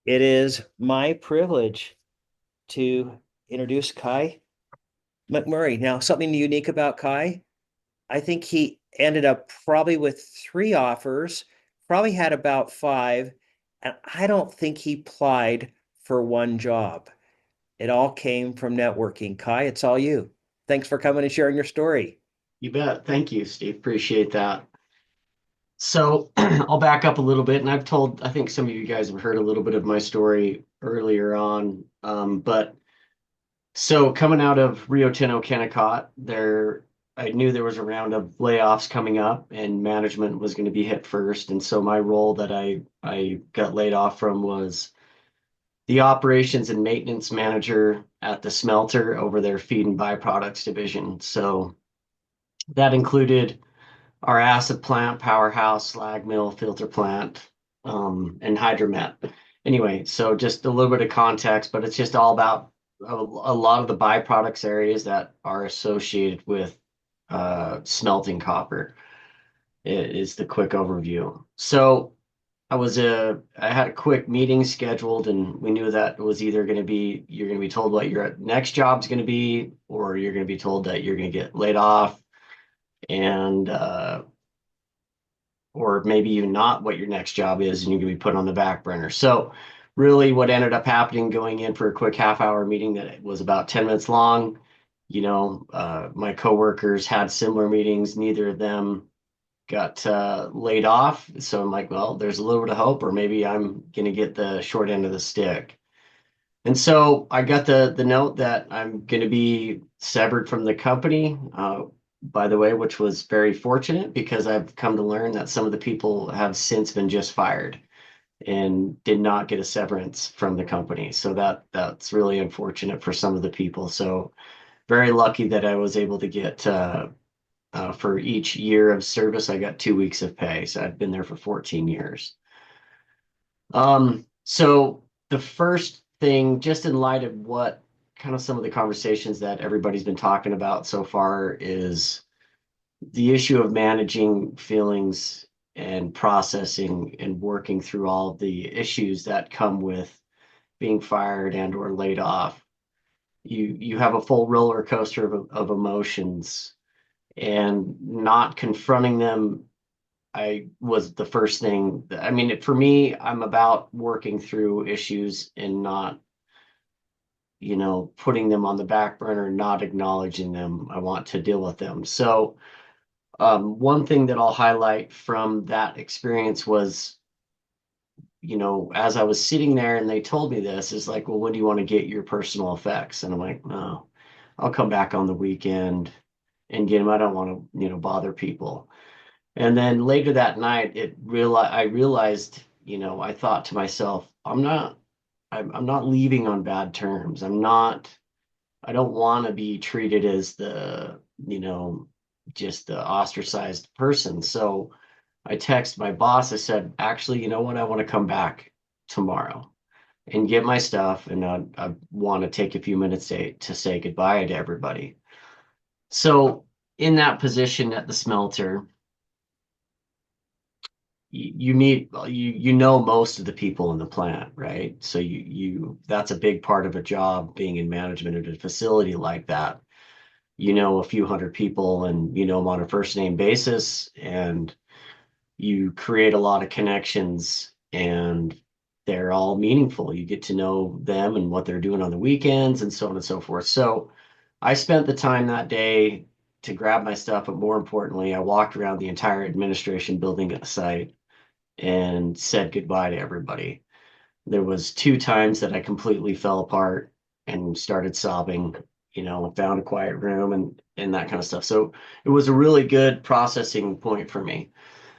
It is my privilege to introduce Kai MacMurray. Now, something unique about Kai, I think he ended up probably with three offers, probably had about five, and I don't think he applied for one job. It all came from networking. Kai, it's all you. Thanks for coming and sharing your story. You bet. Thank you, Steve. Appreciate that. So I'll back up a little bit, and I think some of you guys have heard a little bit of my story earlier on. But so coming out of Rio Tinto Kennecott, I knew there was a round of layoffs coming up, and management was going to be hit first. And so my role that I got laid off from was the operations and maintenance manager at the smelter over their feed and byproducts division. So that included our acid plant, powerhouse, slag mill, filter plant, and hydromet. Anyway, so just a little bit of context, but it's just all about a lot of the byproducts areas that are associated with smelting copper is the quick overview. So I had a quick meeting scheduled, and we knew that it was either going to be you're going to be told what your next job's going to be, or you're going to be told that you're going to get laid off, and or maybe even not what your next job is, and you're going to be put on the back burner. So really what ended up happening, going in for a quick half-hour meeting that was about 10 minutes long, my coworkers had similar meetings. Neither of them got laid off. So I'm like, well, there's a little bit of hope, or maybe I'm going to get the short end of the stick. And so I got the note that I'm going to be severed from the company, by the way, which was very fortunate because I've come to learn that some of the people have since been just fired and did not get a severance from the company. So that's really unfortunate for some of the people. So very lucky that I was able to get for each year of service, I got 2 weeks of pay. So I've been there for 14 years. So the first thing, just in light of what kind of some of the conversations that everybody's been talking about so far, is the issue of managing feelings and processing and working through all of the issues that come with being fired and or laid off. You have a full roller coaster of emotions, and not confronting them, I was the first thing. I mean, for me, I'm about working through issues and not, putting them on the back burner, not acknowledging them. I want to deal with them. So, one thing that I'll highlight from that experience was, as I was sitting there and they told me this, is like, well, when do you want to get your personal effects? And I'm like, no, I'll come back on the weekend and get them. I don't want to, bother people. And then later that night, I realized, I thought to myself, I'm not leaving on bad terms. I don't want to be treated as just the ostracized person. So I text my boss. I said, actually, you know what? I want to come back tomorrow and get my stuff. And I want to take a few minutes to say goodbye to everybody. So in that position at the smelter, you meet most of the people in the plant, right? So that's a big part of a job, being in management at a facility like that. A few hundred people, and you know them on a first name basis, and you create a lot of connections, and they're all meaningful. You get to know them and what they're doing on the weekends and so on and so forth. So I spent the time that day to grab my stuff, but more importantly, I walked around the entire administration building at the site and said goodbye to everybody. There was two times that I completely fell apart and started sobbing, found a quiet room and that kind of stuff. So it was a really good processing point for me.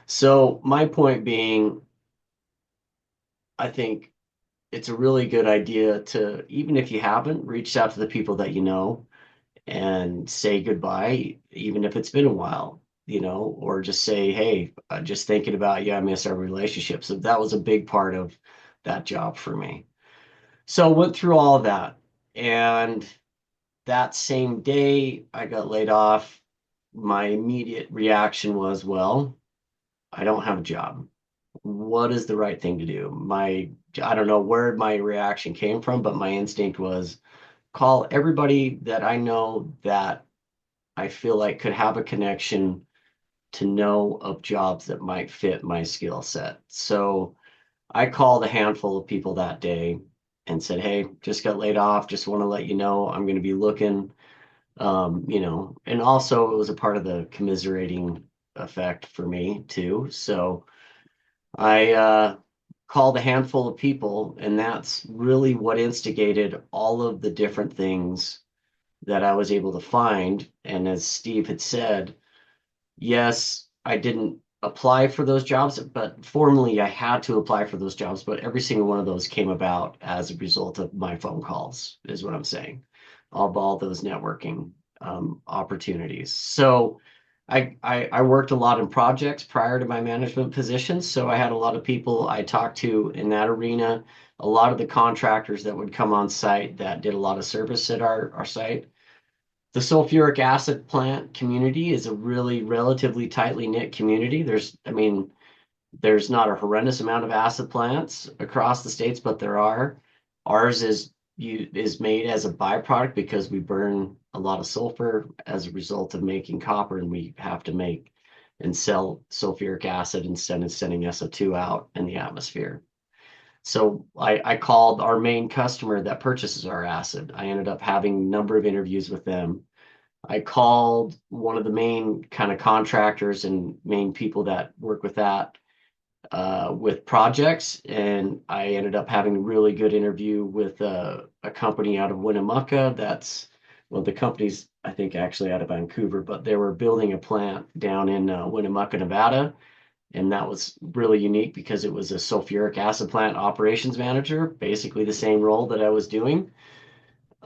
So my point being, I think it's a really good idea to, even if you haven't, reach out to the people that you know and say goodbye, even if it's been a while, or just say, hey, just thinking about you, I miss our relationship. So that was a big part of that job for me. So I went through all of that. And that same day I got laid off, my immediate reaction was, well, I don't have a job. what is the right thing to do? I don't know where my reaction came from, but my instinct was call everybody that I know that I feel like could have a connection to know of jobs that might fit my skill set. So I called a handful of people that day and said, "Hey, just got laid off. Just want to let you know I'm going to be looking." And also it was a part of the commiserating effect for me too. So I called a handful of people, and that's really what instigated all of the different things that I was able to find. And as Steve had said, yes, I didn't apply for those jobs, but formally I had to apply for those jobs. But every single one of those came about as a result of my phone calls, is what I'm saying, of all those networking opportunities. So I worked a lot in projects prior to my management position. So I had a lot of people I talked to in that arena, a lot of the contractors that would come on site that did a lot of service at our site. The sulfuric acid plant community is a really relatively tightly knit community. There's not a horrendous amount of acid plants across the states, but there are. Ours is made as a byproduct because we burn a lot of sulfur as a result of making copper, and we have to make and sell sulfuric acid instead of sending SO2 out in the atmosphere. So I called our main customer that purchases our acid. I ended up having a number of interviews with them. I called one of the main kind of contractors and main people that work with that with projects, and I ended up having a really good interview with a company out of Winnemucca. Well, the company's I think actually out of Vancouver, but they were building a plant down in Winnemucca, Nevada, and that was really unique because it was a sulfuric acid plant operations manager, basically the same role that I was doing.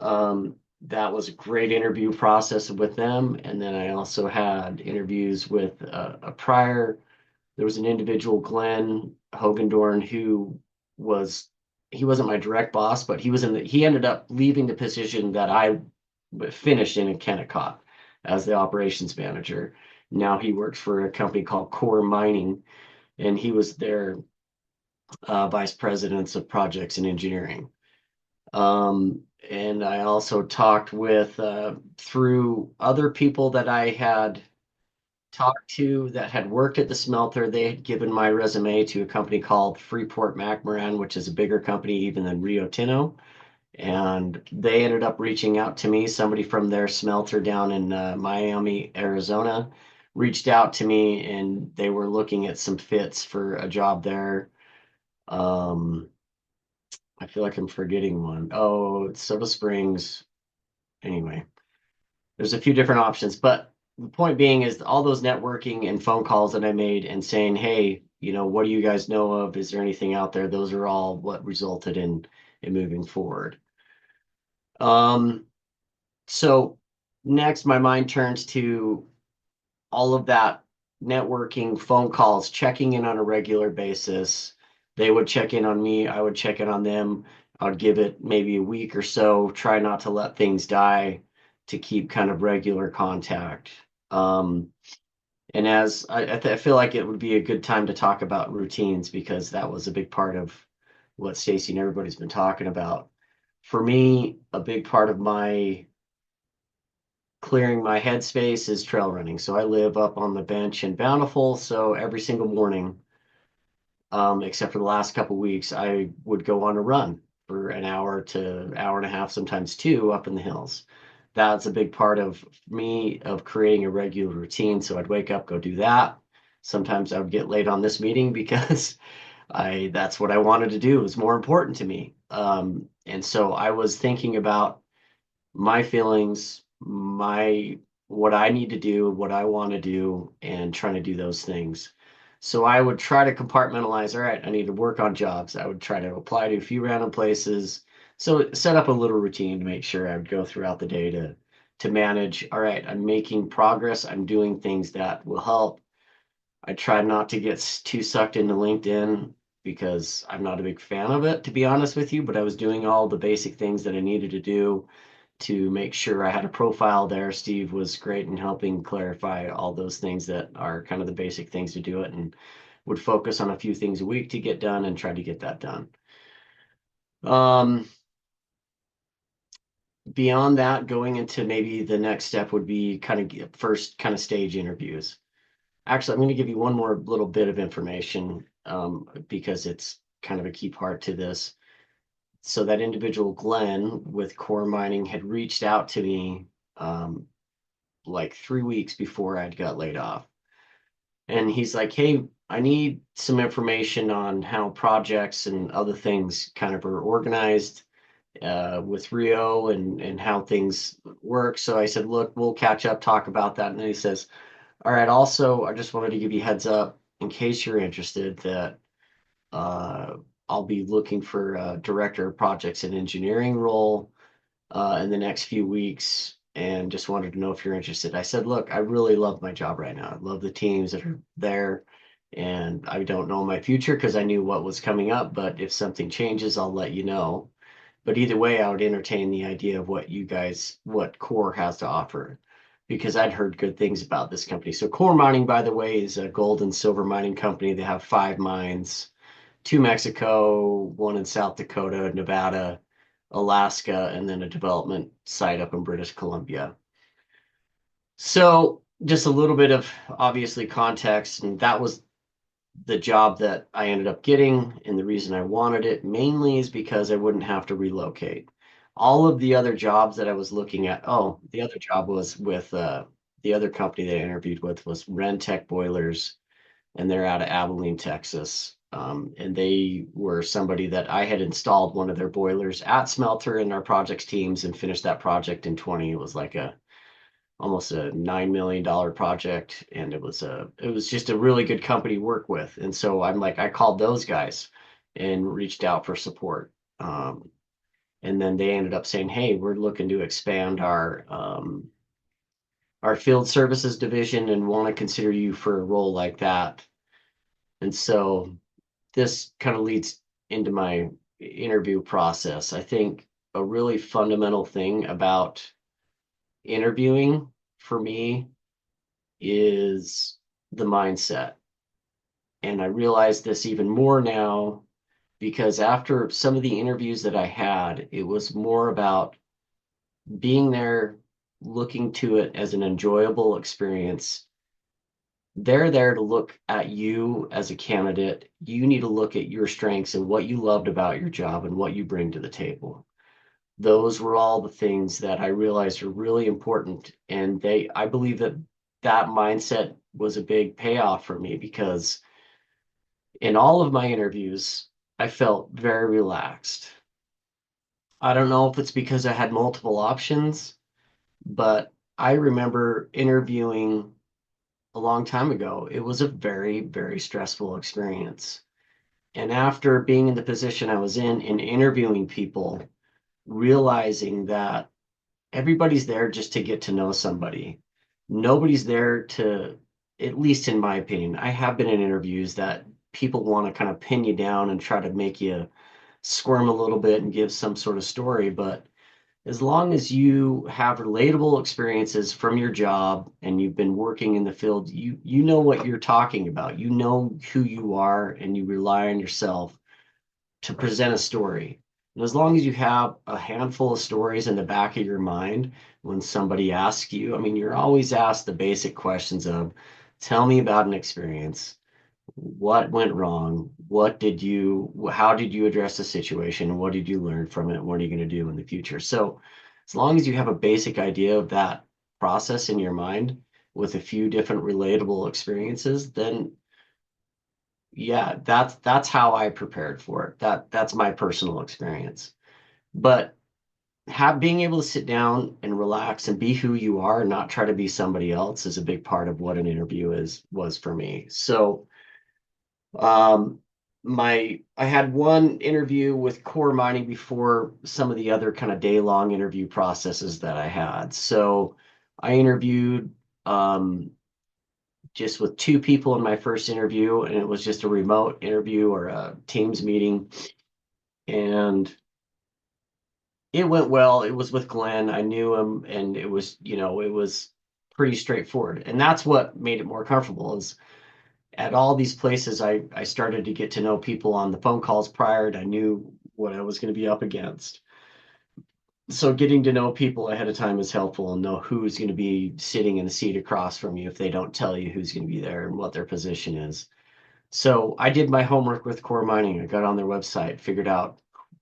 That was a great interview process with them. And then I also had interviews with there was an individual, Glenn Hogendorn, he wasn't my direct boss, but he ended up leaving the position that I finished in Kennecott as the operations manager. Now he works for a company called Core Mining, and he was their vice presidents of projects and engineering. And I also talked with through other people that I had talked to that had worked at the smelter. They had given my resume to a company called Freeport MacMurray, which is a bigger company even than Rio Tinto. And they ended up reaching out to me. Somebody from their smelter down in Miami, Arizona, reached out to me, and they were looking at some fits for a job there. Um, I feel like I'm forgetting one. Oh, it's Soda Springs. Anyway, there's a few different options, but the point being is all those networking and phone calls that I made and saying, hey, what do you guys know of? Is there anything out there? Those are all what resulted in moving forward. Um, so next my mind turns to all of that networking, phone calls, checking in on a regular basis. They would check in on me, I would check in on them. I'd give it maybe a week or so, try not to let things die, to keep kind of regular contact. Um, and as I feel like it would be a good time to talk about routines because that was a big part of what Stacy and everybody's been talking about. For me, a big part of my clearing my headspace is trail running. So I live up on the bench in Bountiful. So every single morning, except for the last couple weeks, I would go on a run for an hour to hour and a half, sometimes two, up in the hills. That's a big part of me of creating a regular routine. So I'd wake up, go do that. Sometimes I would get late on this meeting because I that's what I wanted to do. It was more important to me. And so I was thinking about my feelings, my what I need to do, what I want to do, and trying to do those things. So I would try to compartmentalize, all right, I need to work on jobs. I would try to apply to a few random places. So set up a little routine to make sure I would go throughout the day to manage, all right, I'm making progress. I'm doing things that will help. I try not to get too sucked into LinkedIn because I'm not a big fan of it, to be honest with you, but I was doing all the basic things that I needed to do to make sure I had a profile there. Steve was great in helping clarify all those things that are kind of the basic things to do it. And would focus on a few things a week to get done and try to get that done. Um, Beyond that, going into maybe the next step would be kind of first kind of stage interviews. Actually, I'm going to give you one more little bit of information because it's kind of a key part to this. So that individual Glenn with Core Mining had reached out to me um, like 3 weeks before I'd got laid off. And he's like, hey, I need some information on how projects and other things kind of are organized with Rio and how things work. So I said, look, we'll catch up, talk about that. And then he says, all right, also, I just wanted to give you a heads up in case you're interested that uh, I'll be looking for a director of projects and engineering role in the next few weeks and just wanted to know if you're interested. I said, look, I really love my job right now. I love the teams that are there. And I don't know my future because I knew what was coming up. But if something changes, I'll let you know. But either way, I would entertain the idea of what Core has to offer because I'd heard good things about this company. So Core Mining, by the way, is a gold and silver mining company. They have 5 mines, two Mexico, one in South Dakota, Nevada, Alaska, and then a development site up in British Columbia. So just a little bit of obviously context, and that was the job that I ended up getting. And the reason I wanted it mainly is because I wouldn't have to relocate. All of the other jobs that I was looking at, oh, the other job was with the other company that I interviewed with was Rentec Boilers, and they're out of Abilene, Texas. And they were somebody that I had installed one of their boilers at Smelter in our projects teams and finished that project in 20. It was like a almost a $9 million project, and it was just a really good company to work with. And so I'm like, I called those guys and reached out for support. And then they ended up saying, hey, we're looking to expand our field services division and want to consider you for a role like that. And so this kind of leads into my interview process. I think a really fundamental thing about interviewing for me is the mindset. And I realize this even more now because after some of the interviews that I had, it was more about being there, looking to it as an enjoyable experience. They're there to look at you as a candidate. You need to look at your strengths and what you loved about your job and what you bring to the table. Those were all the things that I realized are really important. And I believe that that mindset was a big payoff for me because in all of my interviews, I felt very relaxed. I don't know if it's because I had multiple options, but I remember interviewing a long time ago. It was a very, very stressful experience. And after being in the position I was in and interviewing people, realizing that everybody's there just to get to know somebody. Nobody's there to, at least in my opinion, I have been in interviews that people want to kind of pin you down and try to make you squirm a little bit and give some sort of story. But as long as you have relatable experiences from your job and you've been working in the field, you know what you're talking about. You know who you are and you rely on yourself to present a story. And as long as you have a handful of stories in the back of your mind when somebody asks you, I mean, you're always asked the basic questions of, tell me about an experience. What went wrong? How did you address the situation? What did you learn from it? What are you going to do in the future? So as long as you have a basic idea of that process in your mind with a few different relatable experiences, then yeah, that's how I prepared for it. That's my personal experience. But being able to sit down and relax and be who you are and not try to be somebody else is a big part of what an interview was for me. So um I had one interview with Core Mining before some of the other kind of day-long interview processes that I had. So I interviewed just with two people in my first interview, and it was just a remote interview or a Teams meeting. And it went well. It was with Glenn. I knew him, and it was pretty straightforward. And that's what made it more comfortable is at all these places, I started to get to know people on the phone calls prior, and I knew what I was going to be up against. So getting to know people ahead of time is helpful and know who's going to be sitting in the seat across from you if they don't tell you who's going to be there and what their position is. So I did my homework with Core Mining. I got on their website, figured out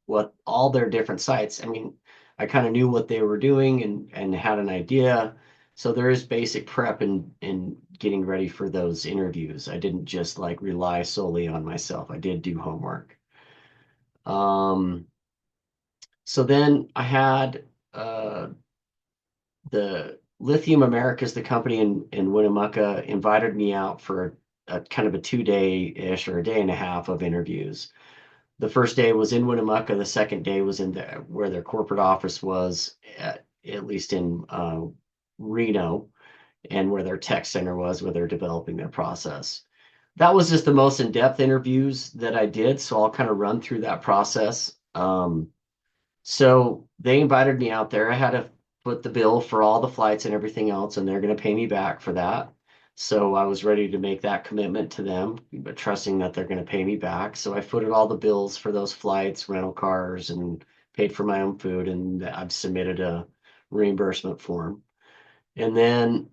what all their different sites. I mean, I kind of knew what they were doing and had an idea. So there is basic prep in getting ready for those interviews. I didn't just like rely solely on myself. I did do homework. Um, so then I had the Lithium Americas, the company in Winnemucca, invited me out for a kind of a 2 day-ish or a day and a half of interviews. The first day was in Winnemucca. The second day was in where their corporate office was, at least in Reno, and where their tech center was, where they're developing their process. That was just the most in-depth interviews that I did. So I'll kind of run through that process. So they invited me out there. I had to foot the bill for all the flights and everything else, and they're going to pay me back for that. So I was ready to make that commitment to them, but trusting that they're going to pay me back. So I footed all the bills for those flights, rental cars, and paid for my own food, and I've submitted a reimbursement form. And then,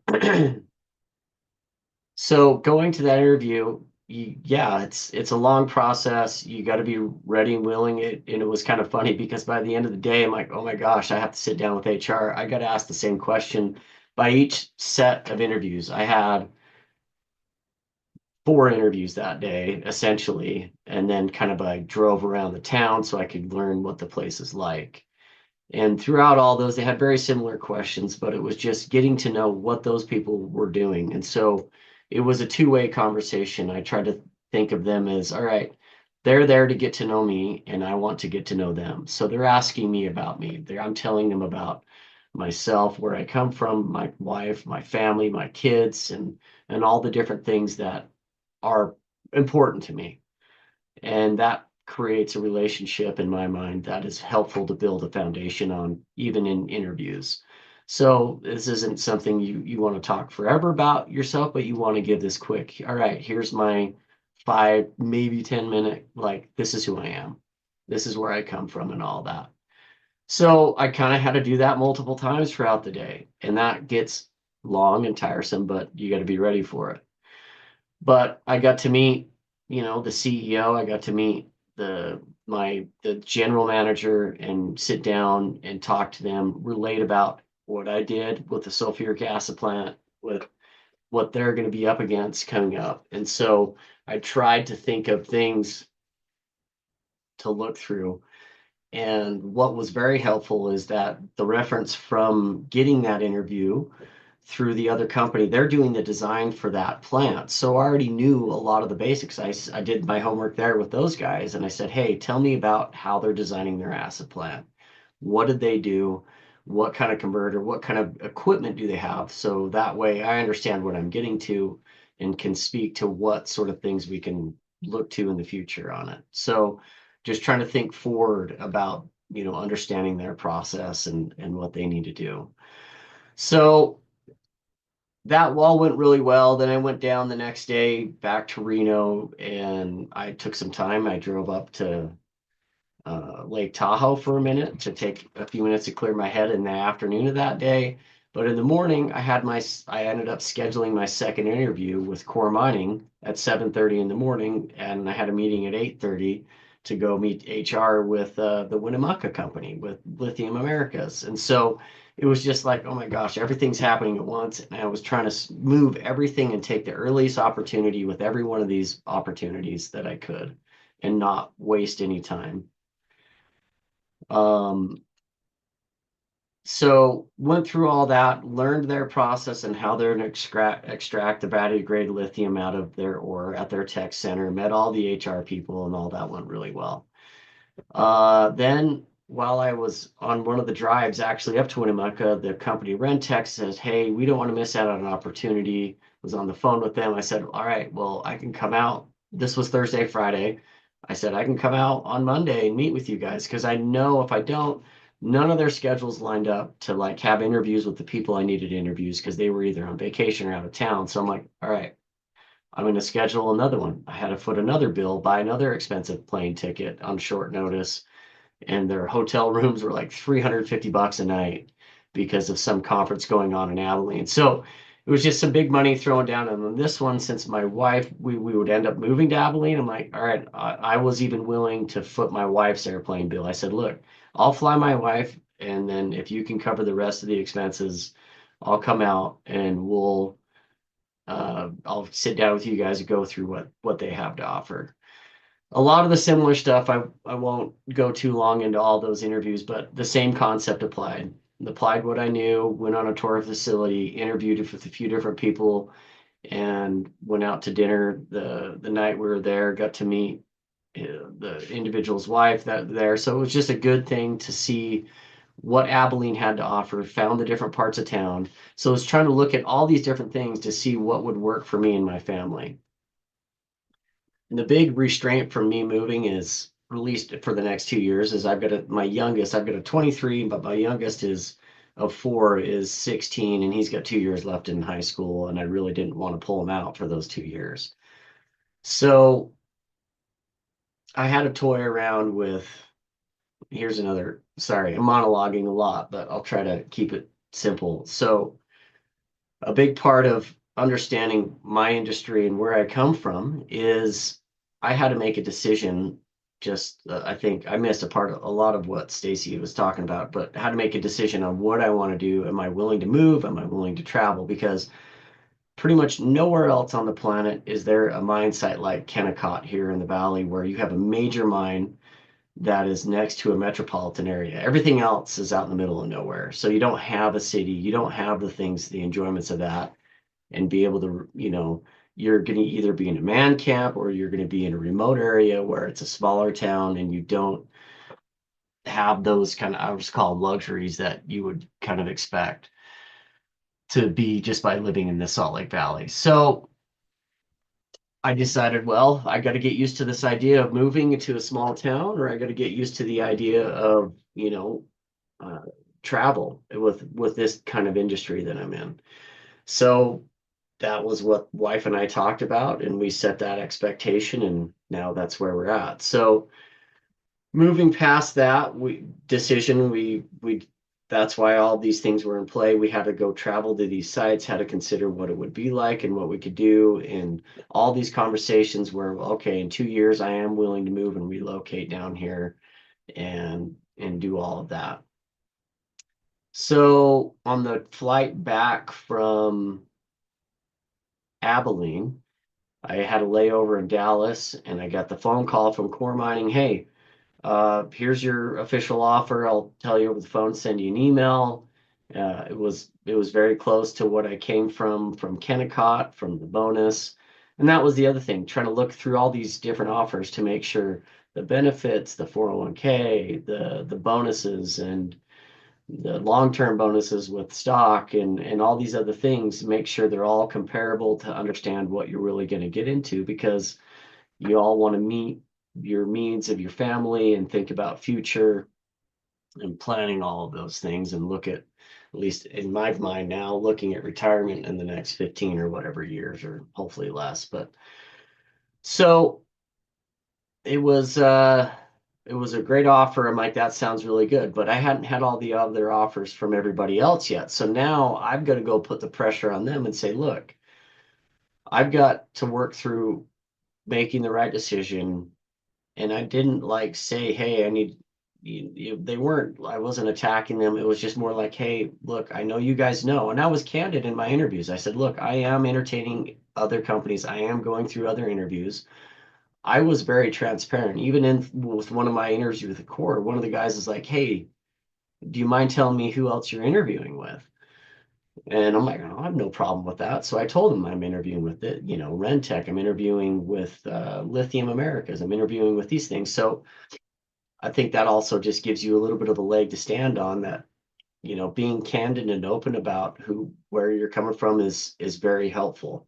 so going to that interview, yeah, it's a long process. You got to be ready and willing. And it was kind of funny because by the end of the day, I'm like, oh my gosh, I have to sit down with HR. I got to ask the same question by each set of interviews. I had 4 interviews that day, essentially, and then kind of I drove around the town so I could learn what the place is like. And throughout all those, they had very similar questions, but it was just getting to know what those people were doing. And so it was a two-way conversation. I tried to think of them as, all right, they're there to get to know me, and I want to get to know them. So they're asking me about me. I'm telling them about myself, where I come from, my wife, my family, my kids, and all the different things that are important to me. And that creates a relationship in my mind that is helpful to build a foundation on, even in interviews. So this isn't something you want to talk forever about yourself, but you want to give this quick, all right, here's my 5, maybe 10 minute, like, this is who I am. This is where I come from and all that. So I kind of had to do that multiple times throughout the day. And that gets long and tiresome, but you got to be ready for it. But I got to meet, the CEO. I got to meet the general manager and sit down and talk to them, relate about what I did with the sulfuric acid plant, with what they're going to be up against coming up. And so I tried to think of things to look through. And what was very helpful is that the reference from getting that interview through the other company, they're doing the design for that plant. So I already knew a lot of the basics. I did my homework there with those guys and I said, hey, tell me about how they're designing their acid plant. What did they do? What kind of converter? What kind of equipment do they have? So that way I understand what I'm getting to and can speak to what sort of things we can look to in the future on it. So just trying to think forward about, understanding their process and what they need to do. So that all went really well. Then I went down the next day back to Reno and I took some time. I drove up to Lake Tahoe for a minute to take a few minutes to clear my head in the afternoon of that day. But in the morning, I ended up scheduling my second interview with Core Mining at 7:30 in the morning, and I had a meeting at 8:30 to go meet HR with the Winnemucca company with Lithium Americas. And so it was just like, oh my gosh, everything's happening at once. And I was trying to move everything and take the earliest opportunity with every one of these opportunities that I could and not waste any time. Um, so went through all that, learned their process and how they're going to extract the battery grade lithium out of their ore at their tech center, met all the HR people and all that went really well. Then while I was on one of the drives actually up to Winnemucca, the company Rentech says, hey, we don't want to miss out on an opportunity. Was on the phone with them. I said, all right, well, I can come out. This was Thursday, Friday. I said, I can come out on Monday and meet with you guys because I know if I don't, none of their schedules lined up to like have interviews with the people I needed interviews because they were either on vacation or out of town. So I'm like, all right, I'm going to schedule another one. I had to foot another bill, buy another expensive plane ticket on short notice, and their hotel rooms were like $350 a night because of some conference going on in Abilene. So it was just some big money thrown down. And then this one, since my wife, we would end up moving to Abilene. I'm like, all right, I was even willing to foot my wife's airplane bill. I said, look, I'll fly my wife, and then if you can cover the rest of the expenses, I'll come out and I'll sit down with you guys and go through what they have to offer. A lot of the similar stuff, I won't go too long into all those interviews, but the same concept applied. Applied what I knew, went on a tour of the facility, interviewed with a few different people, and went out to dinner the night we were there, got to meet the individual's wife that there. So it was just a good thing to see what Abilene had to offer, found the different parts of town. So I was trying to look at all these different things to see what would work for me and my family. And the big restraint from me moving is, at least for the next 2 years, is my youngest, I've got a 23, but my youngest is of 4 is 16, and he's got 2 years left in high school, and I really didn't want to pull him out for those 2 years. So I had to toy around with, here's another, sorry, I'm monologuing a lot, but I'll try to keep it simple. So a big part of understanding my industry and where I come from is I had to make a decision. Just I think I missed a lot of what Stacy was talking about, but how to make a decision on what I want to do. Am I willing to move? Am I willing to travel? Because pretty much nowhere else on the planet is there a mine site like Kennecott here in the valley where you have a major mine that is next to a metropolitan area. Everything else is out in the middle of nowhere. So you don't have a city, you don't have the things, the enjoyments of that, and be able to, you're going to either be in a man camp or you're going to be in a remote area where it's a smaller town and you don't have those kind of, I would just call them luxuries that you would kind of expect to be just by living in the Salt Lake Valley. So I decided, well, I got to get used to this idea of moving into a small town, or I got to get used to the idea of, uh, travel with this kind of industry that I'm in. So that was what wife and I talked about, and we set that expectation, and now that's where we're at. So moving past that, we that's why all these things were in play. We had to go travel to these sites, had to consider what it would be like and what we could do, and all these conversations were, okay, in 2 years I am willing to move and relocate down here and do all of that. So on the flight back from Abilene, I had a layover in Dallas, and I got the phone call from Core Mining. Hey, here's your official offer. I'll tell you over the phone, send you an email. It was very close to what I came from Kennecott, from the bonus. And that was the other thing, trying to look through all these different offers to make sure the benefits, the 401k, the bonuses, and the long-term bonuses with stock and all these other things, make sure they're all comparable to understand what you're really going to get into, because you all want to meet your needs of your family and think about future and planning all of those things, and look at least in my mind now, looking at retirement in the next 15 or whatever years, or hopefully less. But so it was it was a great offer. I'm like, that sounds really good, but I hadn't had all the other offers from everybody else yet. So now I've got to go put the pressure on them and say, look, I've got to work through making the right decision. And I didn't like say, hey, I need they weren't, I wasn't attacking them. It was just more like, hey, look, I know you guys know. And I was candid in my interviews. I said, look, I am entertaining other companies. I am going through other interviews. I was very transparent. Even in with one of my interviews with the Core, one of the guys is like, hey, do you mind telling me who else you're interviewing with? And I'm like, oh, I have no problem with that. So I told him I'm interviewing with it, Rentec. I'm interviewing with Lithium Americas. I'm interviewing with these things. So I think that also just gives you a little bit of a leg to stand on, that, being candid and open about where you're coming from is very helpful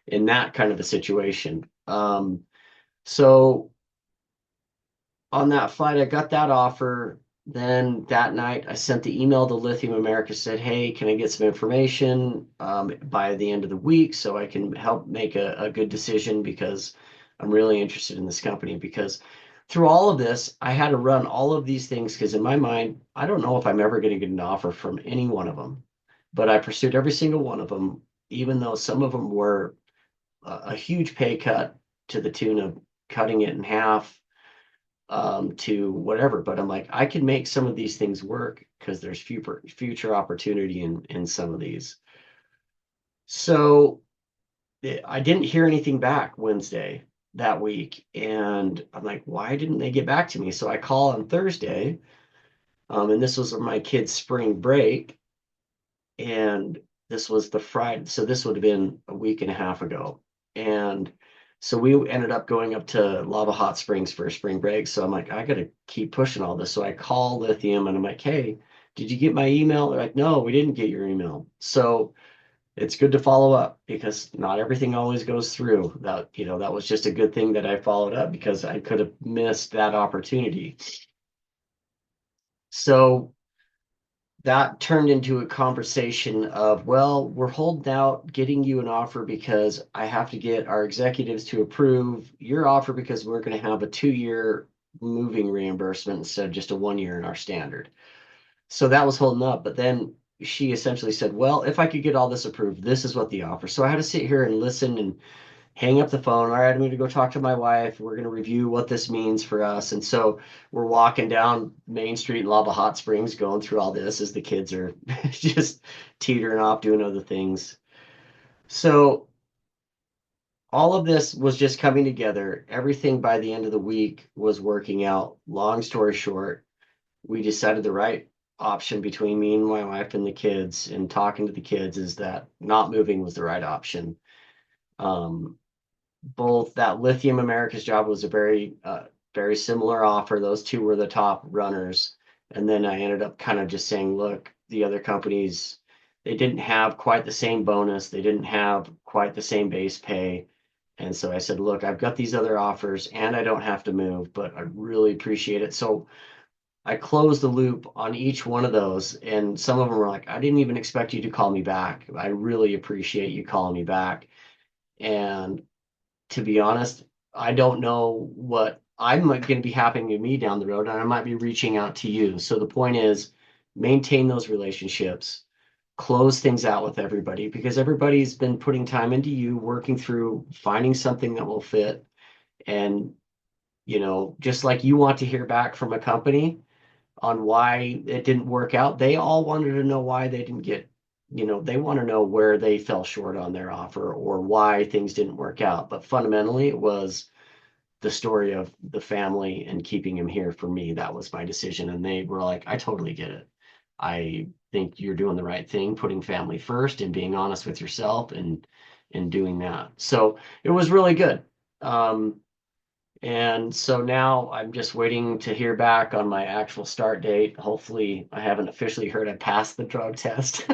in that kind of a situation. So on that flight, I got that offer. Then that night, I sent the email to Lithium America, said, hey, can I get some information by the end of the week so I can help make a good decision because I'm really interested in this company. Because through all of this, I had to run all of these things because in my mind, I don't know if I'm ever going to get an offer from any one of them. But I pursued every single one of them, even though some of them were a huge pay cut to the tune of cutting it in half to whatever. But I'm like, I can make some of these things work because there's future opportunity in some of these. So I didn't hear anything back Wednesday that week, and I'm like, why didn't they get back to me? So I call on Thursday, and this was my kid's spring break, and this was the Friday, so this would have been a week and a half ago. And so we ended up going up to Lava Hot Springs for a spring break. So I'm like, I gotta keep pushing all this. So I call Lithium and I'm like, hey, did you get my email? They're like, no, we didn't get your email. So it's good to follow up because not everything always goes through. That, that was just a good thing that I followed up because I could have missed that opportunity. So that turned into a conversation of, well, we're holding out getting you an offer because I have to get our executives to approve your offer because we're going to have a 2-year moving reimbursement instead of just a 1 year in our standard. So that was holding up. But then she essentially said, well, if I could get all this approved, this is what the offer. So I had to sit here and listen and hang up the phone. All right, I'm going to go talk to my wife. We're going to review what this means for us. And so we're walking down Main Street in Lava Hot Springs, going through all this as the kids are just teetering off, doing other things. So all of this was just coming together. Everything by the end of the week was working out. Long story short, we decided the right option between me and my wife and the kids and talking to the kids is that not moving was the right option. Um, both that Lithium America's job was a very similar offer. Those two were the top runners. And then I ended up kind of just saying, look, the other companies, they didn't have quite the same bonus. They didn't have quite the same base pay. And so I said, look, I've got these other offers and I don't have to move, but I really appreciate it. So I closed the loop on each one of those. And some of them were like, I didn't even expect you to call me back. I really appreciate you calling me back. And to be honest, I don't know what I'm going to be happening to me down the road, and I might be reaching out to you. So the point is, maintain those relationships, close things out with everybody because everybody's been putting time into you, working through finding something that will fit. And, just like you want to hear back from a company on why it didn't work out, they all wanted to know why they didn't get they want to know where they fell short on their offer or why things didn't work out. But fundamentally, it was the story of the family and keeping him here for me. That was my decision. And they were like, I totally get it. I think you're doing the right thing, putting family first and being honest with yourself and doing that. So it was really good. Um, and so now I'm just waiting to hear back on my actual start date. Hopefully, I haven't officially heard I passed the drug test,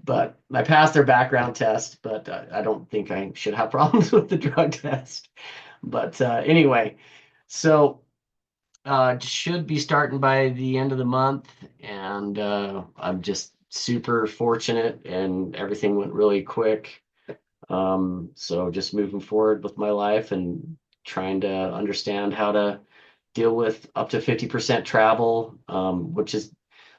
but I passed their background test, but I don't think I should have problems with the drug test. But anyway, so should be starting by the end of the month, and I'm just super fortunate, and everything went really quick. So just moving forward with my life and trying to understand how to deal with up to 50% travel, which is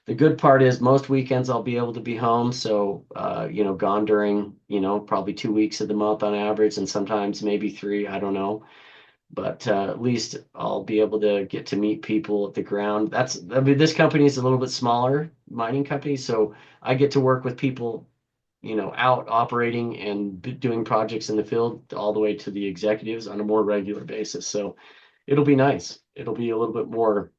the good part is most weekends I'll be able to be home. So, gone during, probably 2 weeks of the month on average, and sometimes maybe three, I don't know. But at least I'll be able to get to meet people at the ground. I mean, this company is a little bit smaller mining company, so I get to work with people out operating and doing projects in the field all the way to the executives on a more regular basis. So it'll be nice. It'll be a little bit more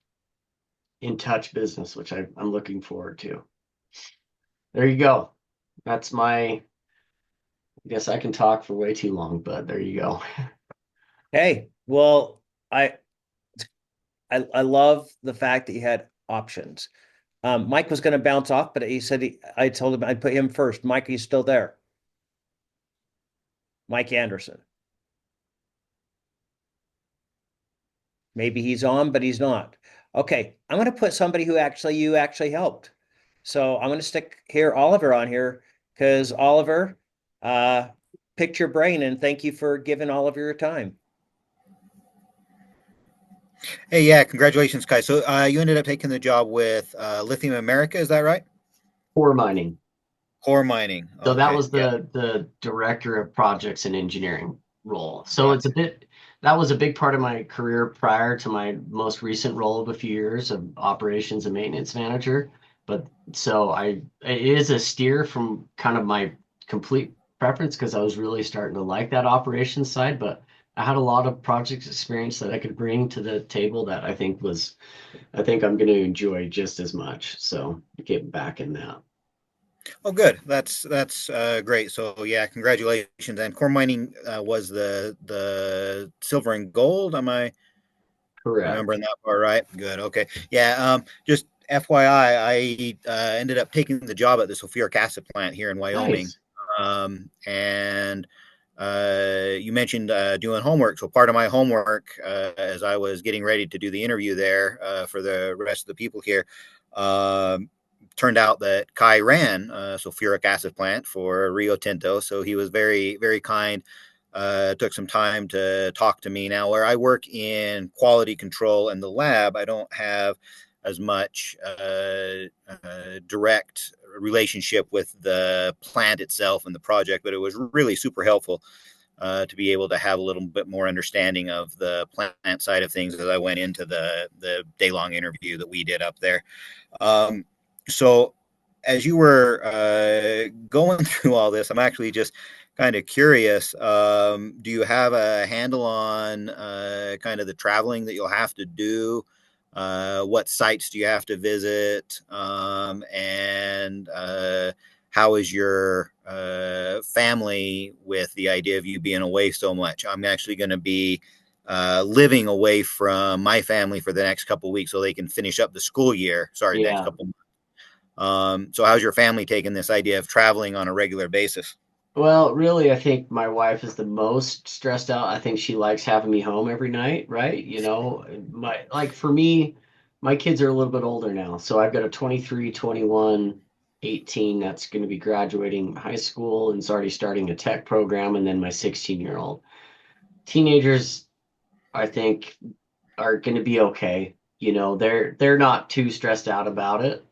in touch business, which I'm looking forward to. There you go. That's I guess I can talk for way too long, but there you go. Hey, well, I love the fact that you had options. Mike was going to bounce off, but he said I told him I'd put him first. Mike, he's still there. Mike Anderson. Maybe he's on, but he's not. Okay, I'm going to put somebody who actually you actually helped. So I'm going to stick here Oliver on here because Oliver uh picked your brain and thank you for giving all of your time. Hey, yeah, congratulations, Kai. So you ended up taking the job with Lithium America, is that right? Core mining. Core mining. So that Okay, was yeah, the director of projects and engineering role. So it's a gotcha. bit that was a big part of my career prior to my most recent role of a few years of operations and maintenance manager. But so it is a steer from kind of my complete preference because I was really starting to like that operations side, but I had a lot of project experience that I could bring to the table that I think I'm going to enjoy just as much. So get back in that. Oh, good. That's great. So yeah, congratulations. And core mining was the silver and gold. Am I Correct. remembering that part right? Good. Okay. Yeah. Just FYI, I ended up taking the job at the sulfuric acid plant here in Wyoming. Nice. And you mentioned doing homework. So part of my homework, as I was getting ready to do the interview there for the rest of the people here, um, turned out that Kai ran a sulfuric acid plant for Rio Tinto. So he was very, very kind. Took some time to talk to me. Now, where I work in quality control in the lab, I don't have as much direct relationship with the plant itself and the project, but it was really super helpful to be able to have a little bit more understanding of the plant side of things as I went into the day long interview that we did up there. Um, so as you were going through all this, I'm actually just kind of curious. Do you have a handle on kind of the traveling that you'll have to do? What sites do you have to visit? And how is your family with the idea of you being away so much? I'm actually going to be living away from my family for the next couple of weeks so they can finish up the school year. Sorry, next Yeah. couple. So how's your family taking this idea of traveling on a regular basis? Well, really, I think my wife is the most stressed out. I think she likes having me home every night, right? You know, my like for me, my kids are a little bit older now. So I've got a 23, 21, 18 that's going to be graduating high school and is already starting a tech program, and then my 16-year-old. Teenagers, I think, are going to be okay. You know, they're not too stressed out about it.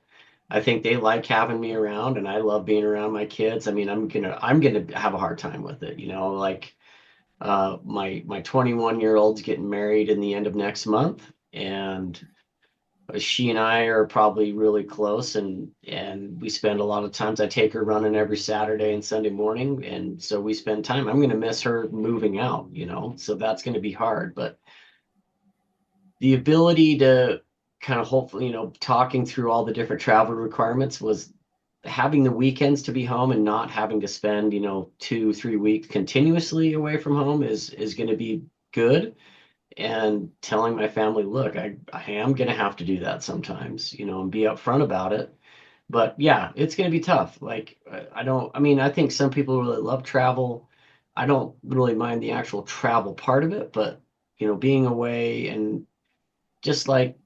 I think they like having me around and I love being around my kids. I mean, I'm gonna have a hard time with it, you know, like my 21-year-old's getting married in the end of next month and she and I are probably really close and we spend a lot of times I take her running every Saturday and Sunday morning and so we spend time. I'm gonna miss her moving out, you know, so that's gonna be hard, but the ability to kind of hopefully, you know, talking through all the different travel requirements was having the weekends to be home and not having to spend, you know, 2, 3 weeks continuously away from home is going to be good. And telling my family, look, I am going to have to do that sometimes, you know, and be upfront about it. But yeah, it's going to be tough. Like, I don't, I mean, I think some people really love travel. I don't really mind the actual travel part of it, but, you know, being away and just like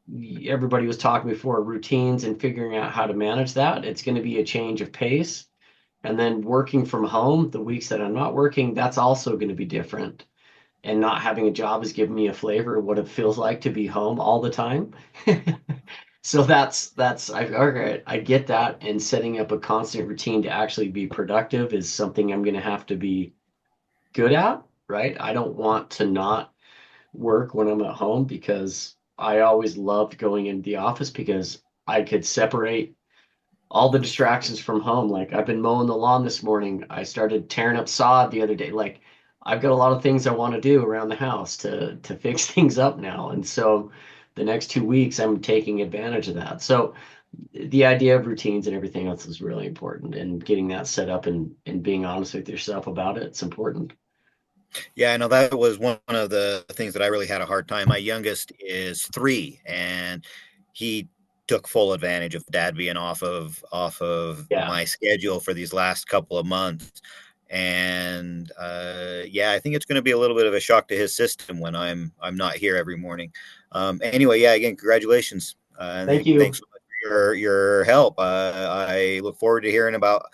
everybody was talking before, routines and figuring out how to manage that. It's going to be a change of pace. And then working from home, the weeks that I'm not working, that's also going to be different. And not having a job has given me a flavor of what it feels like to be home all the time. So I get that. And setting up a constant routine to actually be productive is something I'm going to have to be good at, right? I don't want to not work when I'm at home because I always loved going into the office because I could separate all the distractions from home. Like I've been mowing the lawn this morning. I started tearing up sod the other day. Like I've got a lot of things I want to do around the house to fix things up now. And so the next 2 weeks I'm taking advantage of that. So the idea of routines and everything else is really important and getting that set up and being honest with yourself about it. It's important. Yeah, I know that was one of the things that I really had a hard time. My youngest is 3, and he took full advantage of dad being off of Yeah. my schedule for these last couple of months. And yeah, I think it's going to be a little bit of a shock to his system when I'm not here every morning. Anyway, yeah, again, congratulations. Thank you. Thanks so much for your help. I look forward to hearing about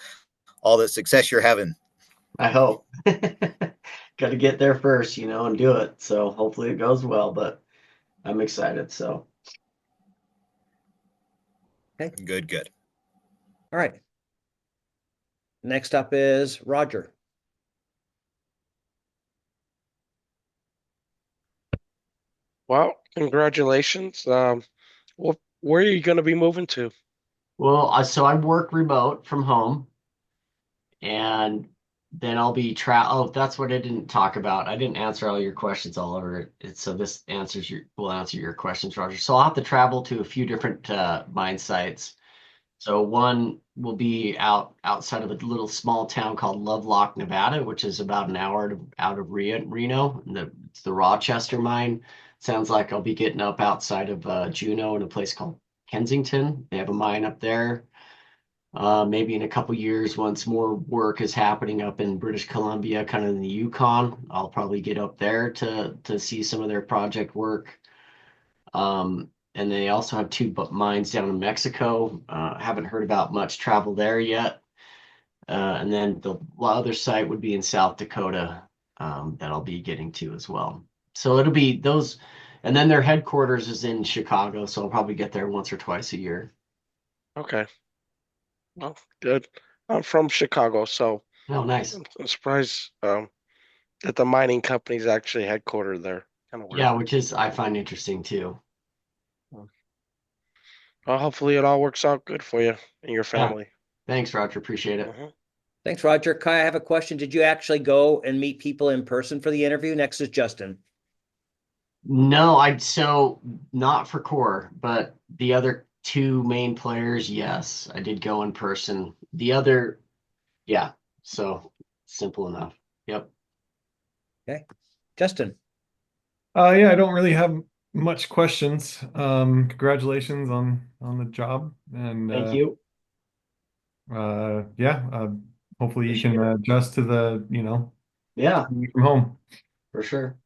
all the success you're having. I hope. Got to get there first, and do it. So hopefully it goes well, but I'm excited. So Good, good. All right. Next up is Roger. Well, congratulations. Where are you going to be moving to? well, I work remote from home, and then I'll be Oh, that's what I didn't talk about. I didn't answer all your questions all over it. So this will answer your questions, Roger. So I'll have to travel to a few different mine sites. So one will be outside of a little small town called Lovelock, Nevada, which is about an hour out of Reno. It's the Rochester mine. Sounds like I'll be getting up outside of Juneau in a place called Kensington. They have a mine up there. Maybe in a couple years, once more work is happening up in British Columbia, kind of in the Yukon, I'll probably get up there to see some of their project work. And they also have two mines down in Mexico. Haven't heard about much travel there yet. And then the other site would be in South Dakota that I'll be getting to as well. So it'll be those. And then their headquarters is in Chicago, so I'll probably get there once or twice a year. Okay. Well, good. I'm from Chicago, so Oh, nice. I'm surprised that the mining company's actually headquartered there. Kind of weird. Yeah, which is I find interesting too. Well, hopefully it all works out good for you and your family. Thanks, Roger. Appreciate it. Thanks, Roger. Kai, I have a question. Did you actually go and meet people in person for the interview? Next is Justin. No, so not for core, but the other two main players, yes, I did go in person. The other, yeah, so simple enough. Yep. Okay. Justin. Yeah, I don't really have much questions. Congratulations on the job, and Thank you. yeah, hopefully you can adjust to the Yeah, from home. for sure.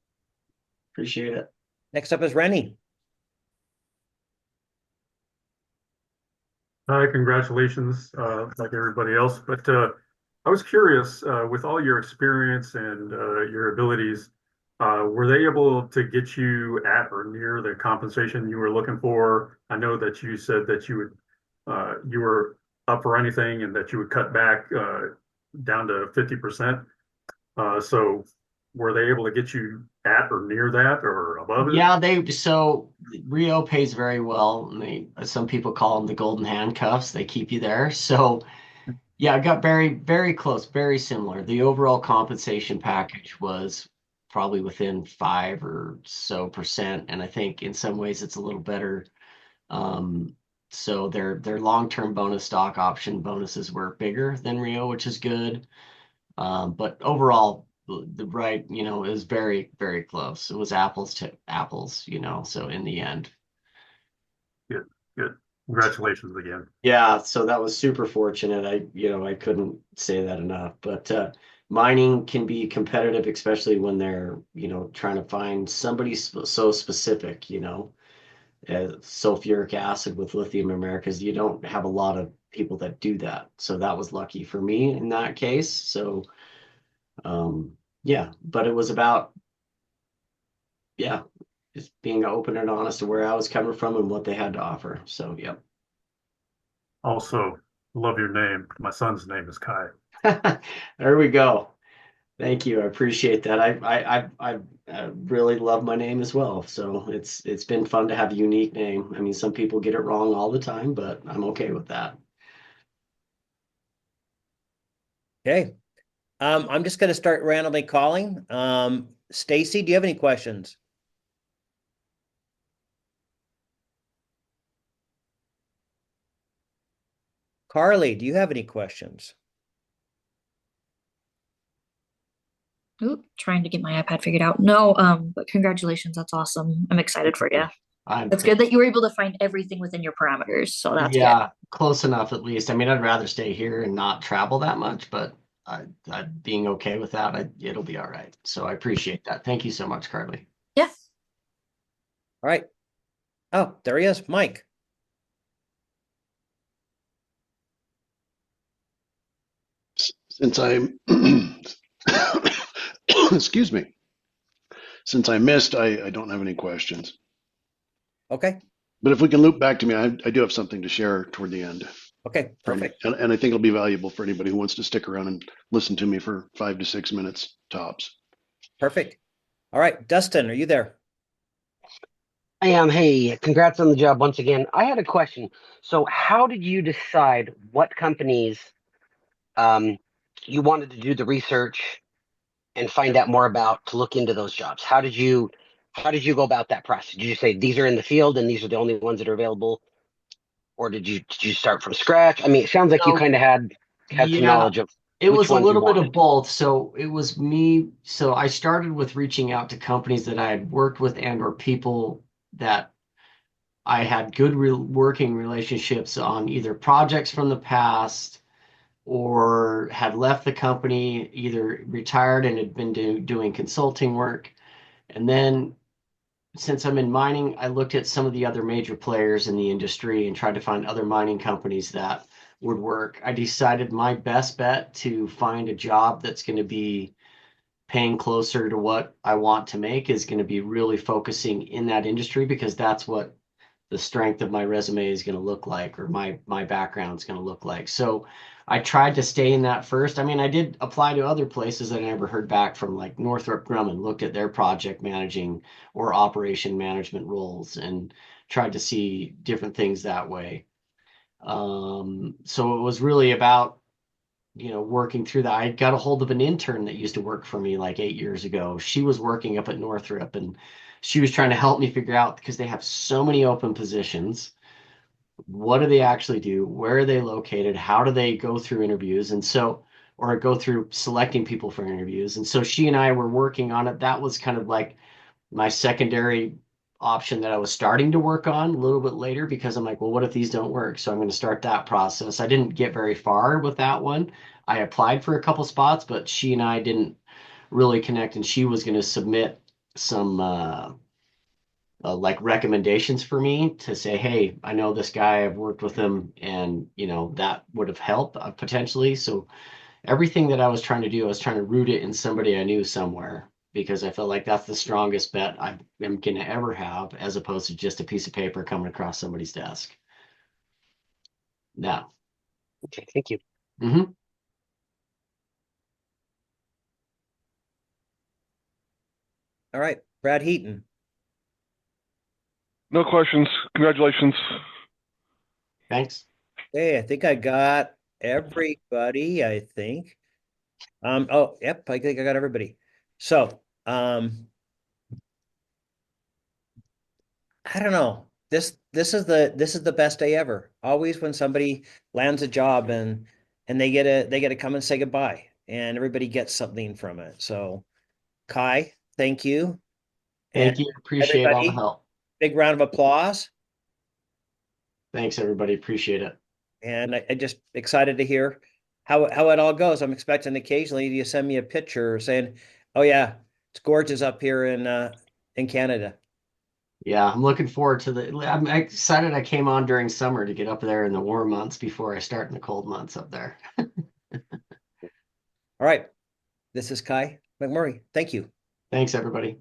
Appreciate it. Next up is Rennie. Hi, congratulations, like everybody else. But I was curious, with all your experience and your abilities, were they able to get you at or near the compensation you were looking for? I know that you said that you were up for anything and that you would cut back down to 50%. So were they able to get you at or near that or above it? Yeah, so Rio pays very well. And some people call them the golden handcuffs. They keep you there. So yeah, I got very, very close, very similar. The overall compensation package was probably within 5% or so, and I think in some ways it's a little better. So their long-term bonus stock option bonuses were bigger than Rio, which is good. But overall, it was very, very close. It was apples to apples, so in the end. Good, good. Congratulations again. Yeah, so that was super fortunate. I couldn't say that enough. But mining can be competitive, especially when they're, trying to find somebody so specific, sulfuric acid with lithium Americas. You don't have a lot of people that do that. So that was lucky for me in that case. So yeah, but it was about, yeah, just being open and honest to where I was coming from and what they had to offer. So, yep. Also, love your name. My son's name is Kai. There we go. Thank you. I appreciate that. I really love my name as well. So it's been fun to have a unique name. I mean, some people get it wrong all the time, but I'm okay with that. Okay. I'm just going to start randomly calling. Stacy, do you have any questions? Carly, do you have any questions? Oop, trying to get my iPad figured out. No, but congratulations. That's awesome. I'm excited for you. It's good that you were able to find everything within your parameters. So that's good. Close enough at least. I mean, I'd rather stay here and not travel that much, but I being okay with that, it'll be all right. So I appreciate that. Thank you so much, Carly. Yeah. All right. Oh, there he is, Mike. Since I'm, excuse me, since I missed, I don't have any questions. Okay. But if we can loop back to me, I do have something to share toward the end. Okay, perfect. And I think it'll be valuable for anybody who wants to stick around and listen to me for 5 to 6 minutes tops. Perfect. All right, Dustin, are you there? I am. Hey, congrats on the job once again. I had a question. So, how did you decide what companies you wanted to do the research and find out more about to look into those jobs? How did you go about that process? Did you say these are in the field and these are the only ones that are available, or did you start from scratch? I mean, it sounds like you No, kind of had some yeah, knowledge of it which was a ones you little bit of wanted. both. So it was me. So I started with reaching out to companies that I had worked with and or people that I had good working relationships on either projects from the past or had left the company, either retired and had been doing consulting work. And then since I'm in mining, I looked at some of the other major players in the industry and tried to find other mining companies that would work. I decided my best bet to find a job that's going to be paying closer to what I want to make is going to be really focusing in that industry because that's what the strength of my resume is going to look like, or my background is going to look like. So I tried to stay in that first. I mean, I did apply to other places that I never heard back from, like Northrop Grumman, looked at their project managing or operation management roles and tried to see different things that way. So it was really about, working through that. I got a hold of an intern that used to work for me like 8 years ago. She was working up at Northrop and she was trying to help me figure out because they have so many open positions. What do they actually do? Where are they located? How do they go through interviews? And so, or go through selecting people for interviews. And so she and I were working on it. That was kind of like my secondary option that I was starting to work on a little bit later because I'm like, well, what if these don't work? So I'm going to start that process. I didn't get very far with that one. I applied for a couple spots, but she and I didn't really connect, and she was going to submit some like recommendations for me to say, hey, I know this guy, I've worked with him, and that would have helped potentially. So everything that I was trying to do, I was trying to root it in somebody I knew somewhere because I felt like that's the strongest bet I am going to ever have, as opposed to just a piece of paper coming across somebody's desk. Now, Okay, thank you. mm-hmm. All right, Brad Heaton. No questions. Congratulations. Thanks. Hey, I think I got everybody, I think. Oh, yep, I think I got everybody. So, I don't know. This is the best day ever. Always when somebody lands a job and they get to come and say goodbye and everybody gets something from it. So, Kai, thank you. And Thank you. Appreciate all the everybody, help. big round of applause. Thanks, everybody. Appreciate it. And I just excited to hear how it all goes. I'm expecting occasionally you send me a picture saying, "Oh yeah, it's gorgeous up here in Canada." Yeah, I'm looking forward to I'm excited I came on during summer to get up there in the warm months before I start in the cold months up there. All right, this is Kai MacMurray. Thank you. Thanks, everybody.